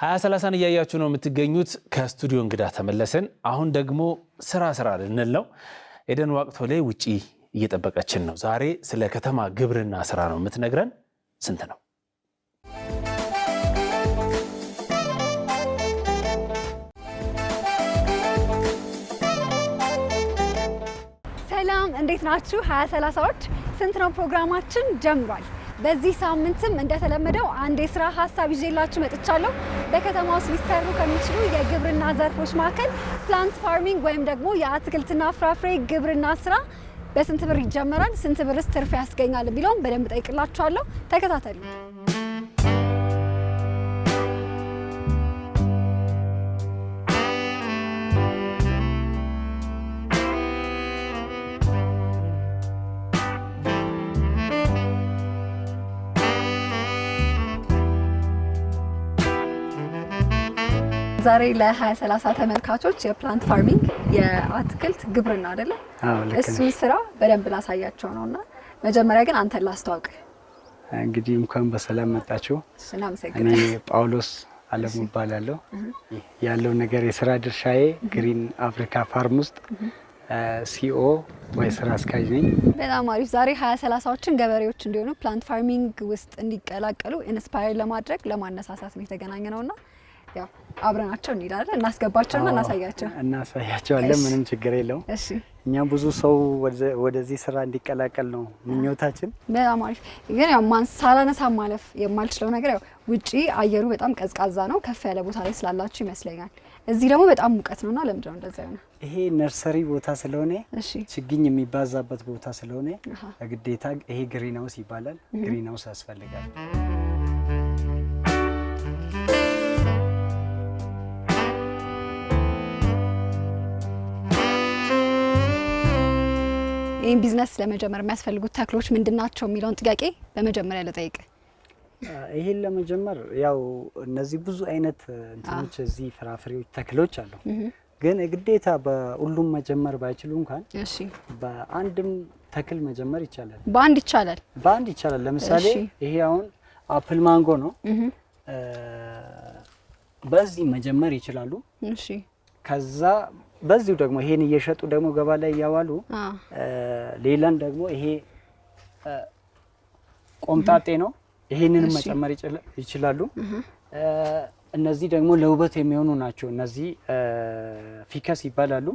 2030 እያያችሁ ነው የምትገኙት። ከስቱዲዮ እንግዳ ተመለሰን። አሁን ደግሞ ስራ ልንል ነው። ኤደን ዋቅቶሌ ውጪ እየጠበቀችን ነው። ዛሬ ስለ ከተማ ግብርና ስራ ነው የምትነግረን። ስንት ነው? ሰላም፣ እንዴት ናችሁ? 2030ዎች ስንት ነው ፕሮግራማችን ጀምሯል። በዚህ ሳምንትም እንደተለመደው አንድ የስራ ሀሳብ ይዤላችሁ መጥቻለሁ። በከተማ ውስጥ ሊሰሩ ከሚችሉ የግብርና ዘርፎች መካከል ፕላንት ፋርሚንግ ወይም ደግሞ የአትክልትና ፍራፍሬ ግብርና ስራ በስንት ብር ይጀመራል፣ ስንት ብርስ ትርፍ ያስገኛል የሚለውን በደንብ ጠይቅላችኋለሁ። ተከታተሉ። ዛሬ ለ2030 ተመልካቾች የፕላንት ፋርሚንግ የአትክልት ግብርና አይደለ? እሱ ስራ በደንብ ላሳያቸው ነውና መጀመሪያ ግን አንተን ላስተዋውቅ። እንግዲህ እንኳን በሰላም መጣችሁ። እኔ ጳውሎስ አለሙ እባላለሁ። ያለው ነገር የስራ ድርሻዬ ግሪን አፍሪካ ፋርም ውስጥ ሲኦ ወይ ስራ አስኪያጅ ነኝ። በጣም አሪፍ። ዛሬ 2030ዎችን ገበሬዎች እንዲሆኑ ፕላንት ፋርሚንግ ውስጥ እንዲቀላቀሉ ኢንስፓየር ለማድረግ ለማነሳሳት ነው የተገናኘ ነውና ያው አብረናቸው እንሄዳለን። እናስገባቸውና እናሳያቸዋለን። ምንም ችግር የለውም። እሺ፣ እኛም ብዙ ሰው ወደዚህ ስራ እንዲቀላቀል ነው ምኞታችን። በጣም አሪፍ። ግን ያው ሳላነሳ ማለፍ የማልችለው ነገር ያው ውጪ አየሩ በጣም ቀዝቃዛ ነው። ከፍ ያለ ቦታ ላይ ስላላችሁ ይመስለኛል። እዚህ ደግሞ በጣም ሙቀት ነውና ለምንድን ነው እንደዛ ነው? ይሄ ነርሰሪ ቦታ ስለሆነ ችግኝ የሚባዛበት ቦታ ስለሆነ ግዴታ ይሄ ግሪን ሃውስ ይባላል። ግሪን ሃውስ ያስፈልጋል። ይሄን ቢዝነስ ለመጀመር የሚያስፈልጉት ተክሎች ምንድናቸው የሚለውን ጥያቄ በመጀመሪያ ልጠይቅ። ይሄን ለመጀመር ያው እነዚህ ብዙ አይነት እንትኖች እዚህ ፍራፍሬዎች ተክሎች አሉ። ግን ግዴታ በሁሉም መጀመር ባይችሉ እንኳን በአንድም ተክል መጀመር ይቻላል። በአንድ ይቻላል። ለምሳሌ ይሄ አሁን አፕል ማንጎ ነው። በዚህ መጀመር ይችላሉ። ከዛ በዚሁ ደግሞ ይሄን እየሸጡ ደግሞ ገባ ላይ ያዋሉ ሌላን ደግሞ ይሄ ቆምጣጤ ነው። ይሄንንም መጨመር ይችላሉ። እነዚህ ደግሞ ለውበት የሚሆኑ ናቸው። እነዚህ ፊከስ ይባላሉ።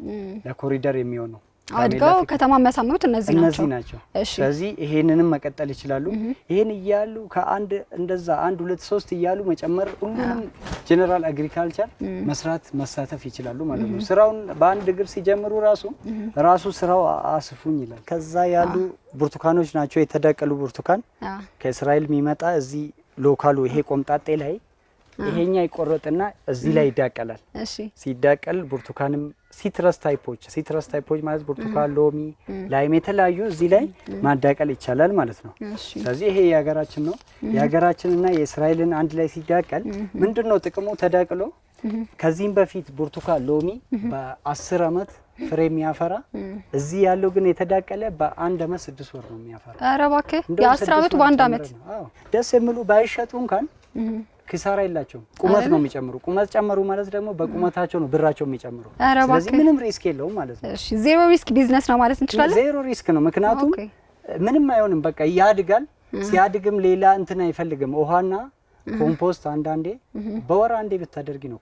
ለኮሪደር የሚሆኑ አድጋው ከተማ የሚያሳምሩት እነዚህ ናቸው። ስለዚህ ይሄንንም መቀጠል ይችላሉ። ይሄን እያሉ ከአንድ እንደዛ 1 2 3 እያሉ መጨመር ሁሉንም ጀነራል አግሪካልቸር መሳተፍ ይችላሉ ማለት ነው። ስራውን በአንድ እግር ሲጀምሩ ራሱ ስራው አስፉኝ ይላል። ከዛ ያሉ ብርቱካኖች ናቸው። የተዳቀሉ ብርቱካን ከእስራኤል የሚመጣ እዚህ ሎካሉ ይሄ ቆምጣጤ ላይ ይሄኛ ይቆረጥና እዚህ ላይ ይዳቀላል። ሲዳቀል ብርቱካንም ሲትረስ ታይፖች ማለት ብርቱካን፣ ሎሚ፣ ላይም የተለያዩ እዚህ ላይ ማዳቀል ይቻላል ማለት ነው። ስለዚህ ይሄ የሀገራችን ነው። የሀገራችንና የእስራኤልን አንድ ላይ ሲዳቀል ምንድነው ጥቅሙ? ተዳቅሎ ከዚህም በፊት ብርቱካን፣ ሎሚ በ10 አመት ፍሬ የሚያፈራ እዚህ ያለው ግን የተዳቀለ በ1 አመት 6 ወር ነው የሚያፈራ። ኧረ እባክህ የ10 አመቱ በ1 አመት። ደስ የሚሉ ባይሸጡ እንኳን ኪሳራ የላቸውም። ቁመት ነው የሚጨምሩ። ቁመት ጨመሩ ማለት ደግሞ በቁመታቸው ነው ብራቸው የሚጨምሩ። ስለዚህ ምንም ሪስክ የለውም ማለት ነው። እሺ፣ ዜሮ ሪስክ ቢዝነስ ነው ማለት እንችላለን። ዜሮ ሪስክ ነው። ምክንያቱም ምንም አይሆንም። በቃ ያድጋል። ሲያድግም ሌላ እንትን አይፈልግም። ውሃና ኮምፖስት አንዳንዴ በወር አንዴ ብታደርጊ ነው።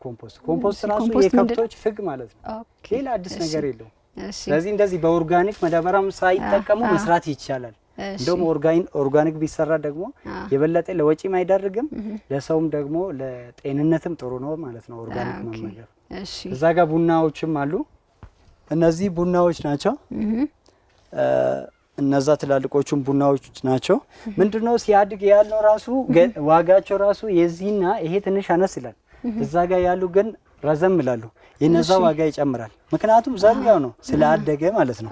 ኮምፖስት ራሱ የከብቶች ፍግ ማለት ነው። ሌላ አዲስ ነገር የለውም። ስለዚህ እንደዚህ በኦርጋኒክ መዳበሪያም ሳይጠቀሙ መስራት ይቻላል። እንደውም ኦርጋኒክ ቢሰራ ደግሞ የበለጠ ለወጪም አይዳርግም፣ ለሰውም ደግሞ ለጤንነትም ጥሩ ነው ማለት ነው ኦርጋኒክ መመገብ። እዛ ጋር ቡናዎችም አሉ። እነዚህ ቡናዎች ናቸው። እነዛ ትላልቆቹም ቡናዎች ናቸው። ምንድነው ሲያድግ ያለው ራሱ ዋጋቸው ራሱ የዚህና ይሄ ትንሽ አነስ ይላል። እዛ ጋር ያሉ ግን ረዘም ይላሉ። የነዛ ዋጋ ይጨምራል። ምክንያቱም ዘሩ ያው ነው ስላደገ ማለት ነው።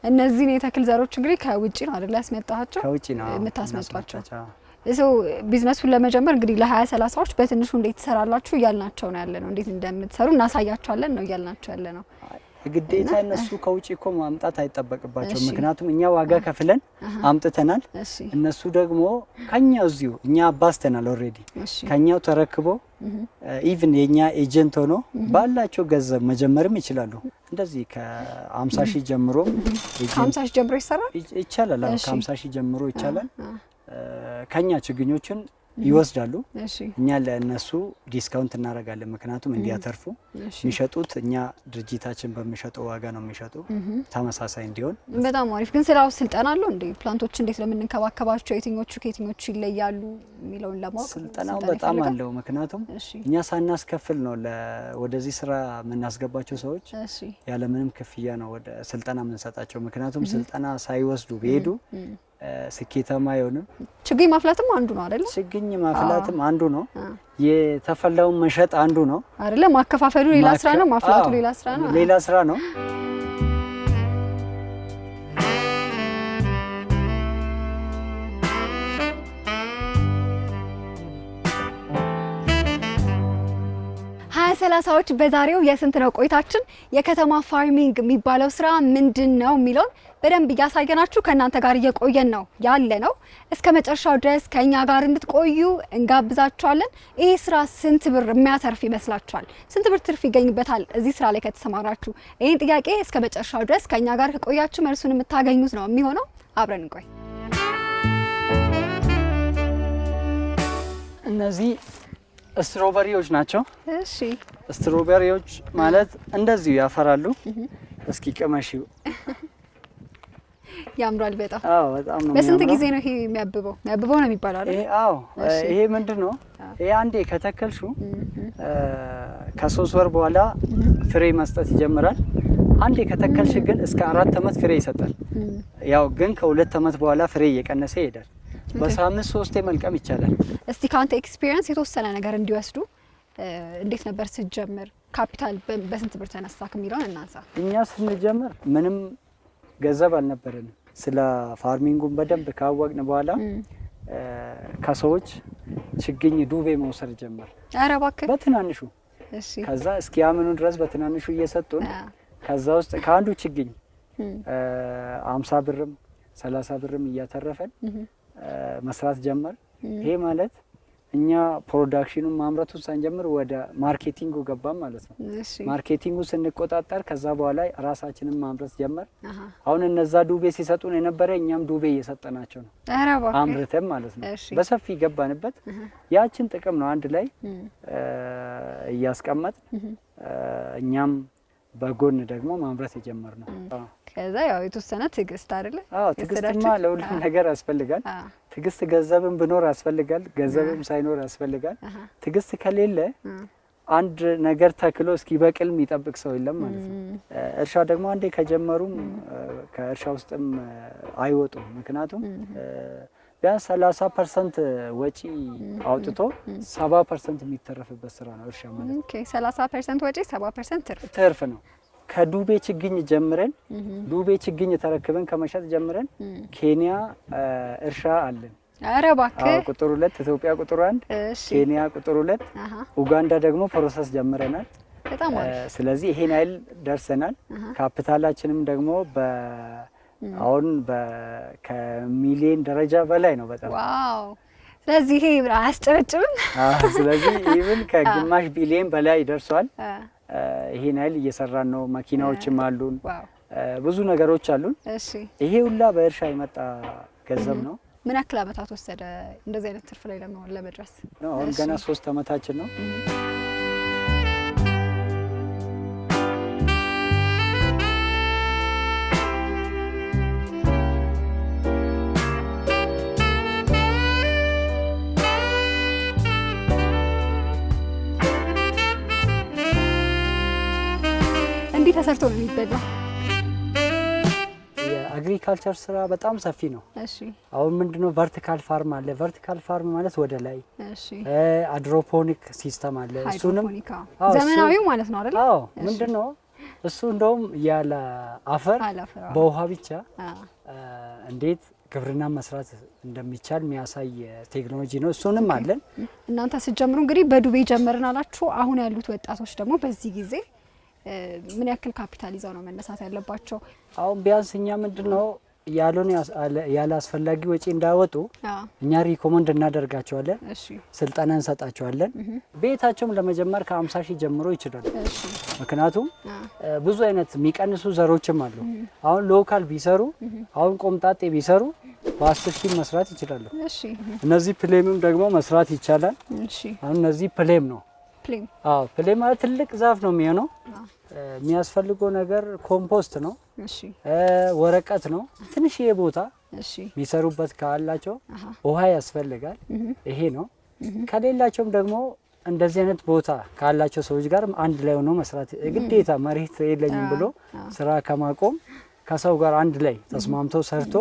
እነዚህ የተክል ዘሮች እንግዲህ ከውጪ ነው አይደል ያስመጣቸው? ከውጪ ነው የምታስመጣቸው። እሰው ቢዝነሱን ለመጀመር እንግዲህ ለ2030ዎች በትንሹ እንዴት ትሰራላችሁ እያልናቸው ነው ያለ ነው። እንዴት እንደምትሰሩ እናሳያቸዋለን ነው እያልናቸው ያለ ነው። ግዴታ እነሱ ከውጪ እኮ ማምጣት አይጠበቅባቸው ምክንያቱም እኛ ዋጋ ከፍለን አምጥተናል እነሱ ደግሞ ከኛው እዚሁ እኛ አባስተናል ኦሬዲ ከኛው ተረክቦ ኢቭን የኛ ኤጀንት ሆኖ ባላቸው ገንዘብ መጀመርም ይችላሉ እንደዚህ ከ50 ሺህ ጀምሮ ከ50 ሺህ ጀምሮ ይቻላል ከ50 ሺህ ጀምሮ ይቻላል ከኛ ችግኞችን ይወስዳሉ እኛ ለነሱ ዲስካውንት እናደርጋለን ምክንያቱም እንዲያተርፉ የሚሸጡት እኛ ድርጅታችን በሚሸጠው ዋጋ ነው የሚሸጡ ተመሳሳይ እንዲሆን በጣም አሪፍ ግን ስራው ስልጠና አለው እንዴ ፕላንቶች እንዴት ለምንንከባከባቸው የትኞቹ ከየትኞቹ ይለያሉ የሚለውን ለማወቅ ስልጠናው በጣም አለው ምክንያቱም እኛ ሳናስከፍል ነው ወደዚህ ስራ የምናስገባቸው ሰዎች ያለ ምንም ክፍያ ነው ወደ ስልጠና የምንሰጣቸው ምክንያቱም ስልጠና ሳይወስዱ ቢሄዱ ስኬታማ አይሆንም ችግኝ ማፍላትም አንዱ ነው አይደል ችግኝ ማፍላትም አንዱ ነው የተፈላውን መሸጥ አንዱ ነው አይደል ማከፋፈሉ ሌላ ስራ ነው ማፍላቱ ሌላ ስራ ነው ሰላሳዎች በዛሬው የስንት ነው ቆይታችን የከተማ ፋርሚንግ የሚባለው ስራ ምንድነው የሚለውን በደንብ እያሳየናችሁ ከናንተ ጋር እየቆየን ነው ያለ ነው እስከ መጨረሻው ድረስ ከኛ ጋር እንድትቆዩ እንጋብዛችኋለን ይሄ ስራ ስንት ብር የሚያተርፍ ይመስላችኋል ስንት ብር ትርፍ ይገኝበታል እዚህ ስራ ላይ ከተሰማራችሁ ይሄን ጥያቄ እስከ መጨረሻው ድረስ ከኛ ጋር ከቆያችሁ መልሱን የምታገኙት ነው የሚሆነው አብረን እንቆይ እነዚህ ስትሮበሪዎች ናቸው እሺ ስትሮበሪዎች ማለት እንደዚህ ያፈራሉ እስኪ ቀመሽው ያምራል በጣም በጣም ነው በስንት ጊዜ ነው ይሄ የሚያብበው ነው የሚባለው አይደል ይሄ ምንድነው ይሄ አንዴ ከተከልሹ ከ3 ወር በኋላ ፍሬ መስጠት ይጀምራል አንዴ ከተከልሽ ግን እስከ 4 አመት ፍሬ ይሰጣል ያው ግን ከ2 አመት በኋላ ፍሬ እየቀነሰ ይሄዳል በሳምንት 3 መልቀም ይቻላል እስቲ ካንተ ኤክስፒሪየንስ የተወሰነ ነገር እንዲወስዱ እንዴት ነበር ስትጀምር ካፒታል በስንት ብር ተነሳክ የሚለውን እናንሳ እኛ ስንጀምር ምንም ገንዘብ አልነበረንም ስለ ፋርሚንጉን በደንብ ካወቅን በኋላ ከሰዎች ችግኝ ዱቤ መውሰድ ጀመር ኧረ እባክህ በትናንሹ እሺ ከዛ እስኪ ያምኑ ድረስ በትናንሹ እየሰጡን ከዛ ውስጥ ከአንዱ ችግኝ 50 ብርም 30 ብርም እያተረፈን መስራት ጀመር ይሄ ማለት እኛ ፕሮዳክሽኑን ማምረቱን ሳንጀምር ወደ ማርኬቲንጉ ገባን ማለት ነው ማርኬቲንጉ ስንቆጣጣር ከዛ በኋላ ራሳችንን ማምረት ጀመር አሁን እነዛ ዱቤ ሲሰጡን የነበረ እኛም ዱቤ እየሰጠናቸው ነው አምርተን ማለት ነው በሰፊ ገባንበት ያችን ጥቅም ነው አንድ ላይ እያስቀመጥ እኛም በጎን ደግሞ ማምረት የጀመርነው ከዛ ያው የተወሰነ ትግስት አይደለ ትግስትማ ለሁሉም ነገር ያስፈልጋል ትግስት ገንዘብም ቢኖር ያስፈልጋል ገንዘብም ሳይኖር ያስፈልጋል ትግስት ከሌለ አንድ ነገር ተክሎ እስኪ በቅል የሚጠብቅ ሰው የለም ማለት ነው እርሻ ደግሞ አንዴ ከጀመሩም ከእርሻ ውስጥም አይወጡም ምክንያቱም ቢያንስ 30% ወጪ አውጥቶ 70% የሚተረፍበት ስራ ነው እርሻ ማለት ኦኬ 30% ወጪ 70% ትርፍ ነው ከዱቤ ችግኝ ጀምረን ዱቤ ችግኝ ተረክበን ከመሸጥ ጀምረን ኬንያ እርሻ አለን ኧረ እባክህ ቁጥር 2 ኢትዮጵያ ቁጥር 1 ኬንያ ቁጥር 2 ኡጋንዳ ደግሞ ፕሮሰስ ጀምረናል በጣም አሪፍ ስለዚህ ይሄን አይል ደርሰናል ካፒታላችንም ደግሞ አሁን ከሚሊዮን ደረጃ በላይ ነው በጣም ዋው ስለዚህ ይሄ አያስጨበጭብም ስለዚህ ኢቭን ከግማሽ ቢሊዮን በላይ ደርሷል ይሄን አይል እየሰራን ነው መኪናዎችም አሉን ብዙ ነገሮች አሉን እሺ ይሄ ሁላ በእርሻ የመጣ ገንዘብ ነው ምን ያክል አመታት ወሰደ እንደዚህ አይነት ትርፍ ላይ ለመድረስ አሁን ገና 3 አመታችን ነው ተሰርቶ ነው የሚበላው የአግሪካልቸር ስራ በጣም ሰፊ ነው እሺ አሁን ምንድነው ቨርቲካል ፋርም አለ ቨርቲካል ፋርም ማለት ወደ ላይ እሺ ሃይድሮፖኒክ ሲስተም አለ እሱንም ዘመናዊው ማለት ነው አይደል አዎ ምንድነው እሱ እንደውም ያለ አፈር በውሃ ብቻ እንዴት ግብርና መስራት እንደሚቻል የሚያሳይ ቴክኖሎጂ ነው እሱንም አለን እናንተ ስትጀምሩ እንግዲህ በዱቤ ጀመርን አላችሁ አሁን ያሉት ወጣቶች ደግሞ በዚህ ጊዜ ምን ያክል ካፒታል ይዘው ነው መነሳት ያለባቸው? አሁን ቢያንስ እኛ ምንድነው ያሉን ያለ አስፈላጊ ወጪ እንዳወጡ እኛ ሪኮመንድ እናደርጋቸዋለን። ስልጠና እንሰጣቸዋለን። ቤታቸውም ለመጀመር ከ50 ሺህ ጀምሮ ይችላል። ምክንያቱም ብዙ አይነት የሚቀንሱ ዘሮችም አሉ። አሁን ሎካል ቢሰሩ አሁን ቆምጣጤ ቢሰሩ በ10 ሺህ መስራት ይችላሉ። እነዚህ ፕሌምም ደግሞ መስራት ይቻላል። አሁን እነዚህ ፕሌም ነው። ፕሌም ማለት ትልቅ ዛፍ ነው የሚሆነው። የሚያስፈልገው ነገር ኮምፖስት ነው፣ ወረቀት ነው፣ ትንሽዬ ቦታ የሚሰሩበት ካላቸው ውሃ ያስፈልጋል። ይሄ ነው። ከሌላቸውም ደግሞ እንደዚህ አይነት ቦታ ካላቸው ሰዎች ጋር አንድ ላይ ሆኖ መስራት ግዴታ መሬት የለኝም ብሎ ስራ ከማቆም ከሰው ጋር አንድ ላይ ተስማምተው ሰርቶ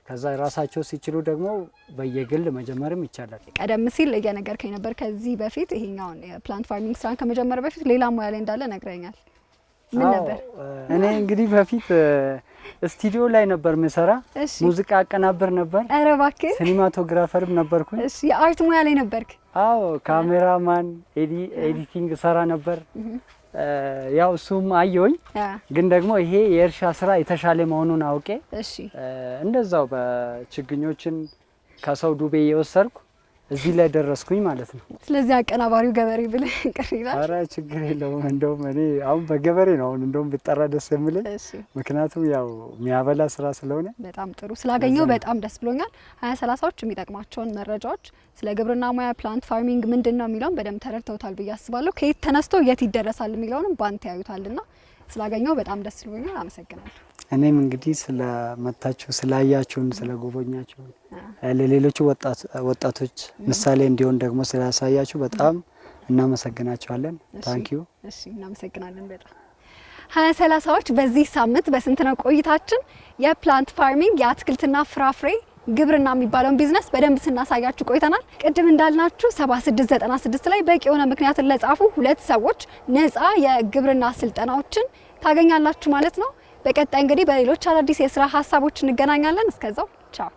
ከዛ ራሳቸው ሲችሉ ደግሞ በየግል መጀመርም ይቻላል። ቀደም ሲል እየነገርከኝ ነበር ከዚህ በፊት ይሄኛውን የፕላንት ፋርሚንግ ስራን ከመጀመር በፊት ሌላ ሙያ ላይ እንዳለ ነግረኛል። ምን ነበር? እኔ እንግዲህ በፊት ስቱዲዮ ላይ ነበር ምሰራ፣ ሙዚቃ አቀናብር ነበር። ኧረ እባክህ! ሲኒማቶግራፈርም ነበርኩኝ። እሺ፣ የአርት ሙያ ላይ ነበርክ? አዎ፣ ካሜራማን ኤዲቲንግ ሰራ ነበር። ያው እሱም አየሁኝ፣ ግን ደግሞ ይሄ የእርሻ ስራ የተሻለ መሆኑን አውቄ እንደዛው በችግኞችን ከሰው ዱቤ እየወሰድኩ እዚህ ላይ ደረስኩኝ ማለት ነው። ስለዚህ አቀናባሪው ገበሬ ብለህ ቅር ይላል? ኧረ ችግር የለውም። እንደውም እኔ አሁን በገበሬ ነው እንደውም ብጠራ ደስ የሚለኝ፣ ምክንያቱም ያው የሚያበላ ስራ ስለሆነ። በጣም ጥሩ ስላገኘው በጣም ደስ ብሎኛል። 2030ዎች የሚጠቅማቸውን መረጃዎች ስለ ግብርና ሙያ ፕላንት ፋርሚንግ ምንድነው የሚለውን በደንብ ተረድተውታል ብዬ አስባለሁ። ከየት ተነስቶ የት ይደረሳል የሚለውንም ባንተ ያዩታልና ስላገኘው በጣም ደስ ብሎኛል። አመሰግናለሁ። እኔም እንግዲህ ስለመጣችሁ ስላያችሁን ስለጎበኛችሁ ለሌሎቹ ወጣቶች ምሳሌ እንዲሆን ደግሞ ስላሳያችሁ በጣም እናመሰግናችኋለን። ታንኪዩ። እሺ፣ እናመሰግናለን በጣም 2030ዎች በዚህ ሳምንት በስንት ነው ቆይታችን የፕላንት ፋርሚንግ የአትክልትና ፍራፍሬ ግብርና የሚባለውን ቢዝነስ በደንብ ስናሳያችሁ ቆይተናል። ቅድም እንዳልናችሁ 7696 ላይ በቂ የሆነ ምክንያትን ለጻፉ 2 ሰዎች ነፃ የግብርና ስልጠናዎችን ታገኛላችሁ ማለት ነው። በቀጣይ እንግዲህ በሌሎች አዳዲስ የስራ ሀሳቦች እንገናኛለን። እስከዛው ቻው።